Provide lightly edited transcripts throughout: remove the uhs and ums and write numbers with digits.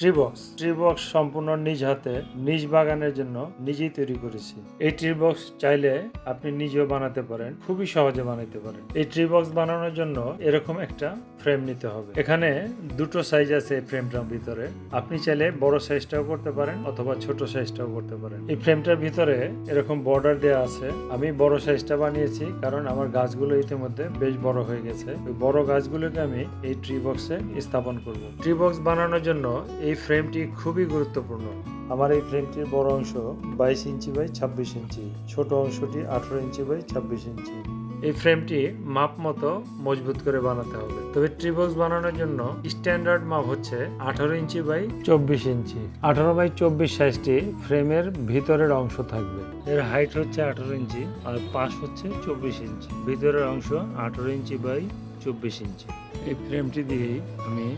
Tree box সম্পূর্ণ নিজ হাতে নিজ বাগানের জন্য নিজেই তৈরি করেছি। এই ট্রি বক্স চাইলে আপনি নিজেও বানাতে পারেন, খুবই সহজে বানাতে পারেন। এই ট্রি বক্স বানানোর জন্য এরকম একটা ফ্রেম নিতে হবে। এখানে দুটো সাইজ আছে এই ফ্রেমটার ভিতরে। আপনি চাইলে বড় সাইজটাও করতে পারেন অথবা ছোট সাইজটাও করতে পারেন। এই ফ্রেমটার ভিতরে এরকম বর্ডার দেওয়া আছে। আমি বড় সাইজটা বানিয়েছি কারণ আমার গাছগুলো ইতিমধ্যে বেশ বড় হয়ে গেছে। ওই বড় গাছগুলোকে আমি এই ট্রি বক্সে স্থাপন করব। ট্রি বক্স বানানোর জন্য এই ফ্রেমটি খুবই গুরুত্বপূর্ণ। আমার এই ফ্রেমটির বড় অংশ 22 ইঞ্চি বাই 26 ইঞ্চি, ছোট অংশটি 18 ইঞ্চি বাই 26 ইঞ্চি। এই ফ্রেমটি মাপ মতো মজবুত করে বানাতে হবে। তবে ট্রি বক্স বানানোর জন্য স্ট্যান্ডার্ড মাপ হচ্ছে 18 ইঞ্চি বাই 24 ইঞ্চি। 18 বাই 24 সাইজটি ফ্রেমের ভিতরের অংশ থাকবে। এর হাইট হচ্ছে 18 ইঞ্চি আর পাশ হচ্ছে 24 ইঞ্চি। ভিতরের অংশ 18 ইঞ্চি বাই 24 ইঞ্চি। এই ফ্রেমটি দিয়েই আমি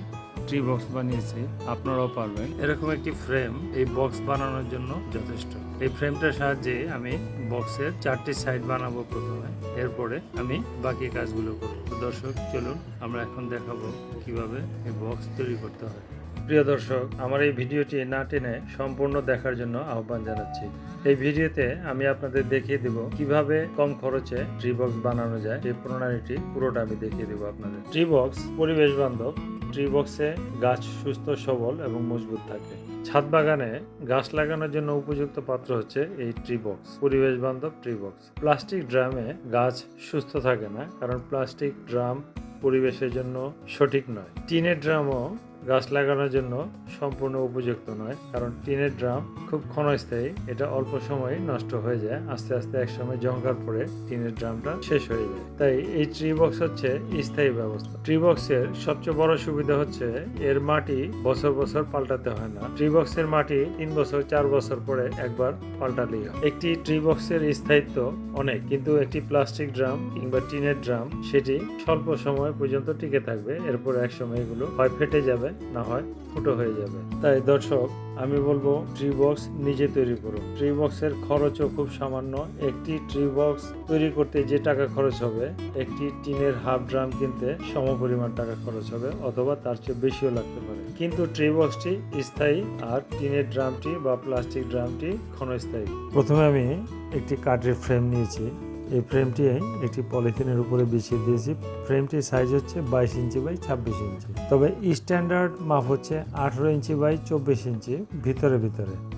ট্রি বক্স বানিয়েছি, আপনারাও পারবেন। এরকম একটি ফ্রেম এই বক্স বানানোর জন্য যথেষ্ট। এই ফ্রেমটার সাহায্যে আমি বক্সের 4টি সাইড বানাবো প্রথমে, এরপরে আমি বাকি কাজগুলো করব। দর্শক চলুন আমরা এখন দেখাবো কিভাবে এই বক্স তৈরি করতে হয়। প্রিয় দর্শক, আমার এই ভিডিওটি না টেনে সম্পূর্ণ দেখার জন্য আহ্বান জানাচ্ছি। এই ভিডিওতে আমি আপনাদের দেখিয়ে দেব কিভাবে কম খরচে ট্রি বক্স বানানো যায়। এই প্রণালীটি পুরোটা আমি দেখিয়ে দেবো আপনাদের। ট্রি বক্স পরিবেশ বান্ধব। ট্রি বক্সে গাছ সুস্থ সবল এবং মজবুত থাকে। ছাদ বাগানে গাছ লাগানোর জন্য উপযুক্ত পাত্র হচ্ছে এই ট্রি বক্স, পরিবেশ বান্ধব ট্রি বক্স। প্লাস্টিক ড্রামে গাছ সুস্থ থাকে না, কারণ প্লাস্টিক ড্রাম পরিবেশের জন্য সঠিক নয়। টিনের ড্রামও গাছ লাগানোর জন্য সম্পূর্ণ উপযুক্ত নয়, কারণ টিনের ড্রাম খুব ক্ষণস্থায়ী, এটা অল্প সময় নষ্ট হয়ে যায়। আস্তে আস্তে এক সময় জংকার পড়ে টিনের ড্রামটা শেষ হয়ে যায়। তাই এই ট্রি বক্স হচ্ছে স্থায়ী ব্যবস্থা। ট্রি বক্সের সবচেয়ে বড় সুবিধা হচ্ছে এর মাটি বছর বছর পাল্টাতে হয় না। ট্রি বক্সের মাটি 3 বছর 4 বছর পরে একবার পাল্টালেই হয়। একটি ট্রি বক্সের স্থায়িত্ব অনেক, কিন্তু একটি প্লাস্টিক ড্রাম কিংবা টিনের ড্রাম সেটি স্বল্প সময় পর্যন্ত টিকে থাকবে। এরপর এক সময় এগুলো হয় ফেটে যাবে, না হয় ফুটো হয়ে যাবে। তাই দর্শক, আমি বলবো ট্রি বক্স নিজে তৈরি করুন। ট্রি বক্সের খরচও খুব সামান্য। একটি ট্রি বক্স তৈরি করতে যে টাকা খরচ হবে, একটি টিনের হাফ ড্রাম কিনতে সমপরিমাণ টাকা খরচ হবে, অথবা তার চেয়ে বেশিও লাগতে পারে। কিন্তু ট্রি বক্সটি স্থায়ী আর টিনের ড্রামটি বা প্লাস্টিক ড্রামটি ক্ষণস্থায়ী। প্রথমে আমি একটি কাঠের ফ্রেম নিয়েছি। এই ফ্রেমটি একটি পলিথিনের উপরে বিছিয়ে দিয়েছি। ফ্রেমটির সাইজ হচ্ছে 22 ইঞ্চি বাই 26 ইঞ্চি। তবে স্ট্যান্ডার্ড মাপ হচ্ছে 18 ইঞ্চি বাই 24 ইঞ্চি ভিতরে।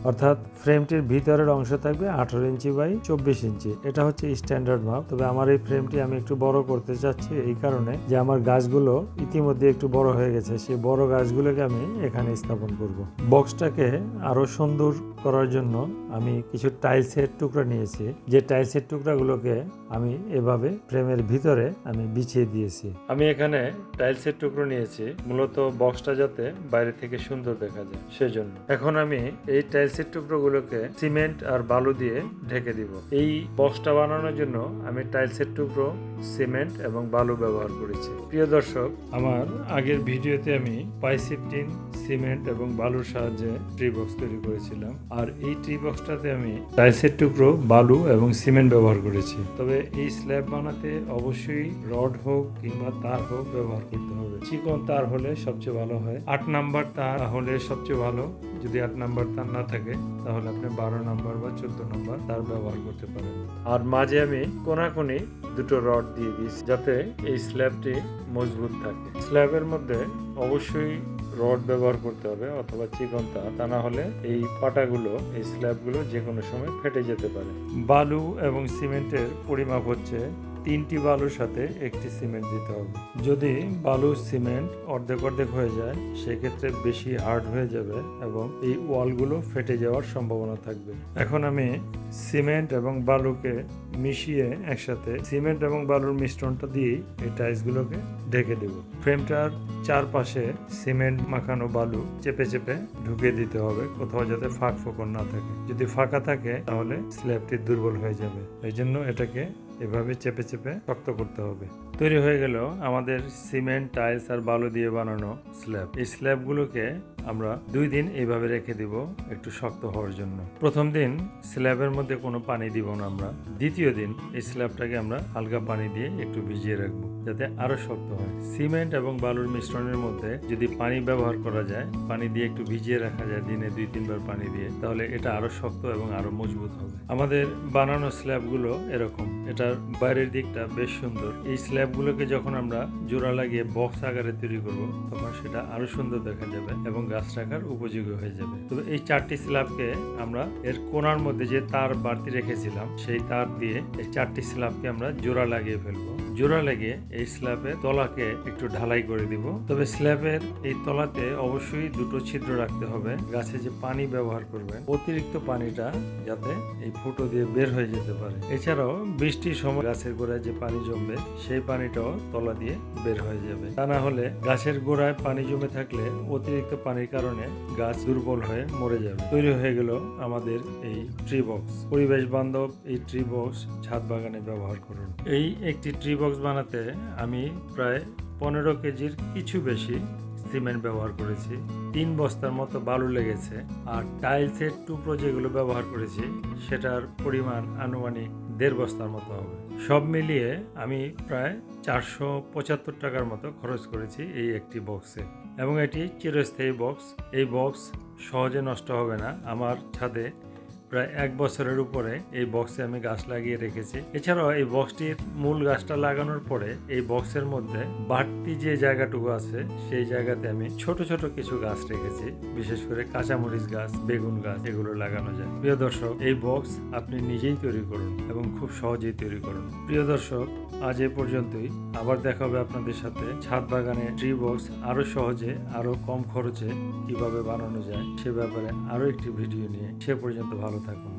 অর্থাৎ ফ্রেমটির ভিতরের অংশ থাকবে 18 ইঞ্চি বাই 24 ইঞ্চি। এটা হচ্ছে স্ট্যান্ডার্ড মাপ। তবে আমার এই ফ্রেমটি আমি একটু বড় করতে চাচ্ছি এই কারণে যে আমার গাছগুলো ইতিমধ্যে একটু বড় হয়ে গেছে। সেই বড় গাছগুলোকে আমি এখানে স্থাপন করব। বক্সটাকে আরো সুন্দর করার জন্য আমি কিছু টাইলসের টুকরা নিয়েছি। যে টাইলসের টুকরাগুলোকে আমি এভাবে ফ্রেমের ভিতরে আমি বিছিয়ে দিয়েছি। আমি এখানে টাইলসের টুকরো নিয়েছি মূলত বক্সটা যাতে বাইরে থেকে সুন্দর দেখা যায় সেজন্য। এখন আমি এই টাইলসের টুকরোগুলোকে সিমেন্ট আর বালু দিয়ে ঢেকে দিব। এই বক্সটা বানানোর জন্য আমি টাইলসের টুকরো, সিমেন্ট এবং বালু ব্যবহার করেছি। প্রিয় দর্শক, আমার আগের ভিডিওতে আমি পাইসিপটিন, সিমেন্ট এবং বালুর সাহায্যে ট্রি বক্স তৈরি করেছিলাম। আর এই ট্রি বক্সটাতে আমি টাইলসের টুকরো, বালু এবং সিমেন্ট ব্যবহার করেছি। তবে এই স্ল্যাব বানাতে অবশ্যই রড হোক কিংবা তার হোক ব্যবহার করতে হবে। চিকন তার হলে সবচেয়ে ভালো হয়। 8 নাম্বার তার হলে সবচেয়ে ভালো। যদি 8 নাম্বার তার না থাকে তাহলে আপনি 12 নাম্বার বা 14 নাম্বার তার ব্যবহার করতে পারেন। আর মাঝে আমি কোনাকুনি দুটো রড দিয়ে দিয়েছি যাতে এই স্ল্যাবটি মজবুত থাকে। স্ল্যাবের মধ্যে অবশ্যই রড ব্যবহার করতে হবে অথবা চিকন তার, তা না হলে এই পাটাগুলো, এই স্ল্যাবগুলো যে কোনো সময় ফেটে যেতে পারে। বালু এবং সিমেন্টের পরিমাপ হচ্ছে 3টি বালুর সাথে 1টি সিমেন্ট দিতে হবে। যদি বালু সিমেন্ট অর্ধেক হয়ে যায় সেক্ষেত্রে বেশি হার্ড হয়ে যাবে এবং এই ওয়ালগুলো ফেটে যাওয়ার সম্ভাবনা থাকবে। এখন আমি সিমেন্ট এবং বালুকে মিশিয়ে একসাথে সিমেন্ট এবং বালুর মিশ্রণটা দিয়ে এই টাইলসগুলোকে ঢেকে দেব। ফ্রেমটার চারপাশে সিমেন্ট মাখানো বালু চেপে ঢুকিয়ে দিতে হবে, কোথাও যাতে ফাঁক ফোকর না থাকে। যদি ফাঁকা থাকে তাহলে স্ল্যাবটি দুর্বল হয়ে যাবে। এই জন্য এটাকে এভাবে চেপে শক্ত করতে হবে। তৈরি হয়ে গেল আমাদের সিমেন্ট, টাইলস আর বালু দিয়ে বানানো স্ল্যাব। এই স্ল্যাবগুলোকে আমরা 2 দিন এইভাবে রেখে দিব একটু শক্ত হওয়ার জন্য। প্রথম দিন স্ল্যাবের মধ্যে কোনো পানি দিব না আমরা। দ্বিতীয় দিন এই স্ল্যাবটাকে আমরা হালকা পানি দিয়ে একটু ভিজিয়ে রাখবো যাতে আরো শক্ত হয়। সিমেন্ট এবং বালুর মিশ্রণের মধ্যে যদি পানি ব্যবহার করা যায়, পানি দিয়ে একটু ভিজিয়ে রাখা যায় দিনে 2-3 বার পানি দিয়ে, তাহলে এটা আরো শক্ত এবং আরো মজবুত হবে। আমাদের বানানো স্ল্যাবগুলো এরকম, এটার বাইরের দিকটা বেশ সুন্দর। এই স্ল্যাবগুলোকে যখন আমরা জোড়া লাগিয়ে বক্স আকারে তৈরি করব তখন সেটা আরো সুন্দর দেখা যাবে এবং গাছ রাখার উপযোগী হয়ে যাবে। তবে এই 4টি স্ল্যাবকে আমরা এর কোণার মধ্যে যে তার বাড়তি রেখেছিলাম সেই তার দিয়ে এই 4টি স্ল্যাবকে আমরা জোড়া লাগিয়ে ফেলবো। জোড়া লাগিয়ে এই স্ল্যাবের তলাকে একটু ঢালাই করে দিব। তবে স্ল্যাবের এই তলাতে অবশ্যই 2টো ছিদ্র রাখতে হবে। গাছে যে পানি ব্যবহার করবেন অতিরিক্ত পানিটা যাতে এই ফুটো দিয়ে বের হয়ে যেতে পারে। এছাড়াও বৃষ্টির সময় গাছের গোড়ায় যে পানি জমবে সেই পানিটাও তলা দিয়ে বের হয়ে যাবে। তা না হলে গাছের গোড়ায় পানি জমে থাকলে অতিরিক্ত পানির কারণে গাছ দুর্বল হয়ে মরে যাবে। তৈরি হয়ে গেল আমাদের এই ট্রি বক্স। পরিবেশ বান্ধব এই ট্রি বক্স ছাদ বাগানে ব্যবহার করুন। এই একটি ট্রি বক্স বানাতে আমি প্রায় 15 কেজির কিছু বেশি সিমেন্ট ব্যবহার করেছি, 3 বস্তার মতো বালু লেগেছে, আর টাইলসের টুকরো যেগুলো ব্যবহার করেছি সেটার পরিমাণ আনুমানিক 1.5 বস্তার মতো হবে। সব মিলিয়ে আমি প্রায় 475 টাকার মতো খরচ করেছি এই একটি বক্সে, এবং এটি চিরস্থায়ী বক্স। এই বক্স সহজে নষ্ট হবে না। আমার ছাদে প্রায় 1 বছরের উপরে এই বক্সে আমি গাছ লাগিয়ে রেখেছি। এছাড়াও এই বক্সটির মূল গাছটা লাগানোর পরে এই বক্সের মধ্যে বাড়তি যে জায়গাটুকু আছে সেই জায়গাতে আমি ছোট ছোট কিছু গাছ রেখেছি, বিশেষ করে কাঁচামরিচ গাছ, বেগুন গাছ, এগুলো লাগানো যায়। প্রিয় দর্শক, এই বক্স আপনি নিজেই তৈরি করুন এবং খুব সহজেই তৈরি করুন। প্রিয় দর্শক, আজ এ পর্যন্তই। আবার দেখা হবে আপনাদের সাথে ছাদ বাগানে ট্রি বক্স আরো সহজে, আরো কম খরচে কিভাবে বানানো যায় সে ব্যাপারে আরো একটি ভিডিও নিয়ে। সে পর্যন্ত ভালো থাকুন।